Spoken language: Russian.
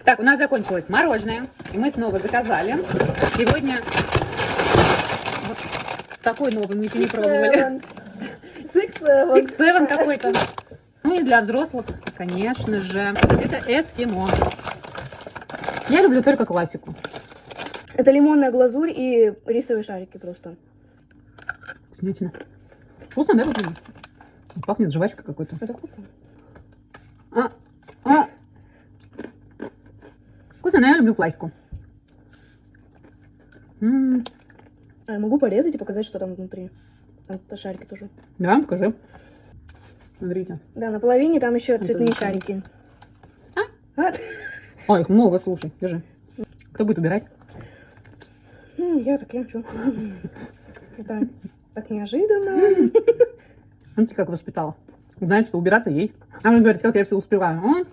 Так, у нас закончилось мороженое. И мы снова заказали. Сегодня вот такой новый мы еще не пробовали. Six Seven какой-то. Ну и для взрослых, конечно же, это эскимо. Я люблю только классику. Это лимонная глазурь и рисовые шарики просто. Вкуснятина. Вкусно, да, вот? Пахнет жвачкой какой-то. Это вкусно. Вкусно, но я люблю классику. А я могу порезать и показать, что там внутри. Там шарики тоже. Да, покажи. Смотрите. Да, на половине там еще Это цветные ничего. шарики. Ой, их много, слушай, держи. Кто будет убирать? Ну, я что? Это так неожиданно. Смотрите, как воспитала. Знает, что убираться ей. Она говорит, как я все успеваю.